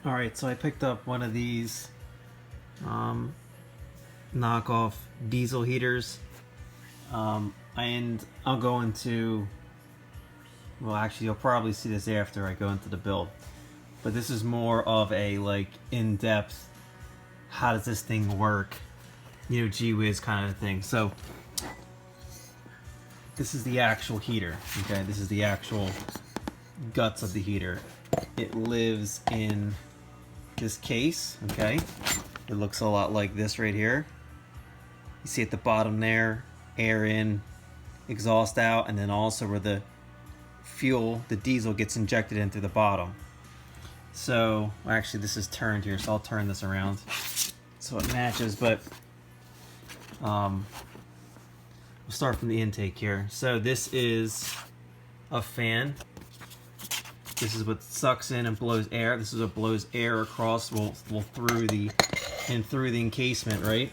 Alright, so I picked up one of these knockoff diesel heaters. And I'll go into, well, actually you'll probably see this after I go into the build, but this is more of a like in-depth, how does this thing work, you know, gee whiz kind of thing. So this is the actual heater, okay? This is the actual guts of the heater. It lives in this case, okay? It looks a lot like this right here. You see at the bottom there, air in, exhaust out, and then also where the fuel, the diesel, gets injected in through the bottom. So, actually this is turned here, so I'll turn this around so it matches, but we'll start from the intake here. So this is a fan. This is what sucks in and blows air. This is what blows air across, well through the encasement, right?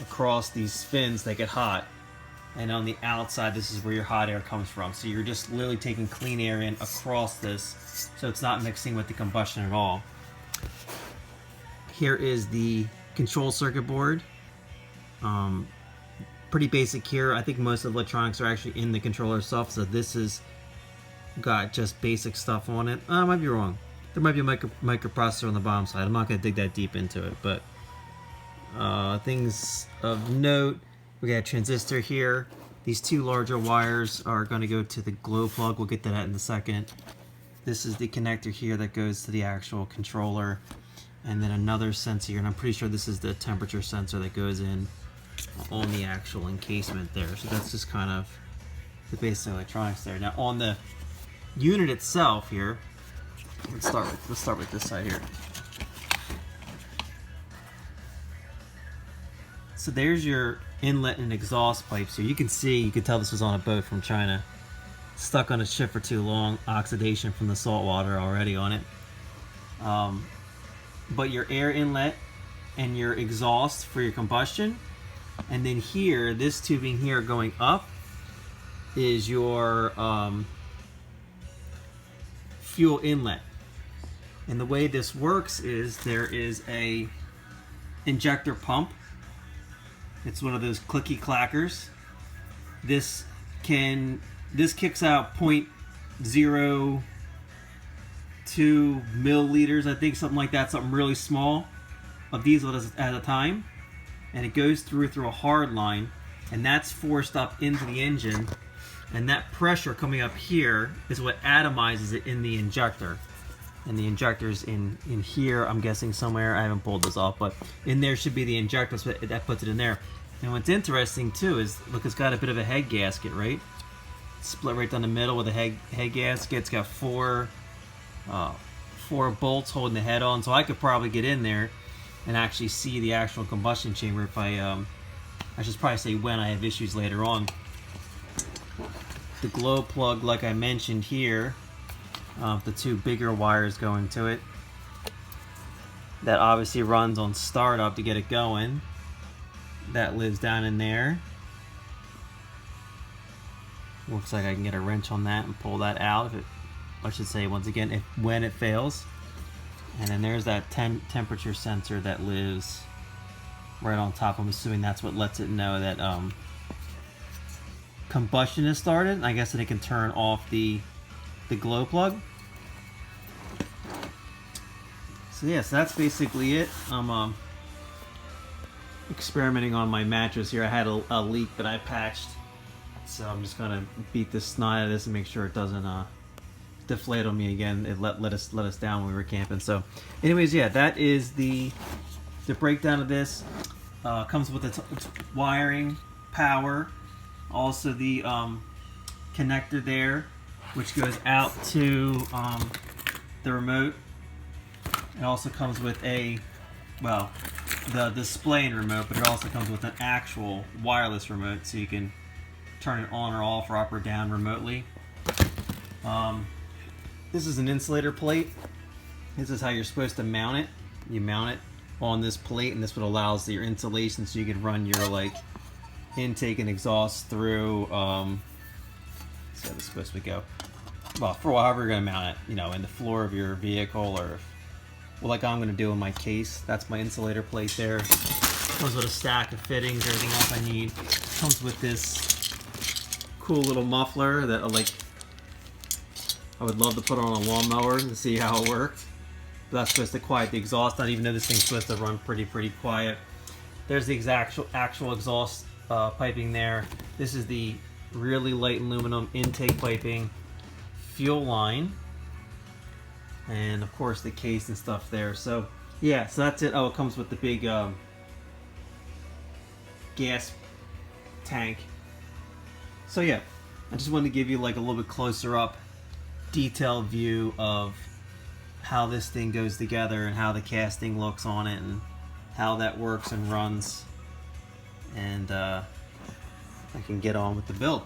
Across these fins that get hot. And on the outside, this is where your hot air comes from. So you're just literally taking clean air in across this, so it's not mixing with the combustion at all. Here is the control circuit board. Pretty basic here. I think most of the electronics are actually in the controller itself, so this is got just basic stuff on it. I might be wrong. There might be a microprocessor on the bottom side. I'm not going to dig that deep into it, but things of note. We got a transistor here. These two larger wires are going to go to the glow plug. We'll get to that in a second. This is the connector here that goes to the actual controller. And then another sensor, and I'm pretty sure this is the temperature sensor that goes in on the actual encasement there. So that's just kind of the basic electronics there. Now on the unit itself here, let's start with this side here. So there's your inlet and exhaust pipes here. You can tell this was on a boat from China. Stuck on a ship for too long, oxidation from the salt water already on it. But your air inlet and your exhaust for your combustion. And then here, this tubing here going up is your fuel inlet. And the way this works is there is a injector pump. It's one of those clicky clackers. This kicks out 0.02 milliliters, I think, something like that, something really small of diesel at a time, and it goes through a hard line, and that's forced up into the engine, and that pressure coming up here is what atomizes it in the injector. And the injector's in here, I'm guessing somewhere. I haven't pulled this off, but in there should be the injector, so that puts it in there. And what's interesting too is, look, it's got a bit of a head gasket, right? Split right down the middle with a head gasket. It's got four bolts holding the head on, so I could probably get in there and actually see the actual combustion chamber if I should probably say when I have issues later on. The glow plug, like I mentioned here, the two bigger wires going to it. That obviously runs on startup to get it going. That lives down in there. Looks like I can get a wrench on that and pull that out. I should say, once again, when it fails. And then there's that temperature sensor that lives right on top. I'm assuming that's what lets it know that combustion has started. I guess that it can turn off the glow plug. So yes, that's basically it. I'm experimenting on my mattress here. I had a leak that I patched, so I'm just gonna beat the snot out of this and make sure it doesn't deflate on me again. It let us down when we were camping. So anyways, yeah, that is the breakdown of this. Comes with its wiring, power, also the connector there, which goes out to the remote. It also comes with the display and remote, but it also comes with an actual wireless remote, so you can turn it on or off or up or down remotely. This is an insulator plate. This is how you're supposed to mount it. You mount it on this plate, and this what allows your insulation, so you can run your like intake and exhaust through. So how this is supposed to go. Well, for however you're gonna mount it, you know, in the floor of your vehicle, or like I'm gonna do in my case. That's my insulator plate there. Comes with a stack of fittings, everything else I need. Comes with this cool little muffler that I would love to put on a lawnmower to see how it worked. But that's supposed to quiet the exhaust, not even though this thing's supposed to run pretty quiet. There's the actual exhaust piping there. This is the really light aluminum intake piping, fuel line, and of course the case and stuff there. So yeah, so that's it. Oh, it comes with the big gas tank. So yeah, I just wanted to give you like a little bit closer up detailed view of how this thing goes together and how the casting looks on it and how that works and runs, and I can get on with the build.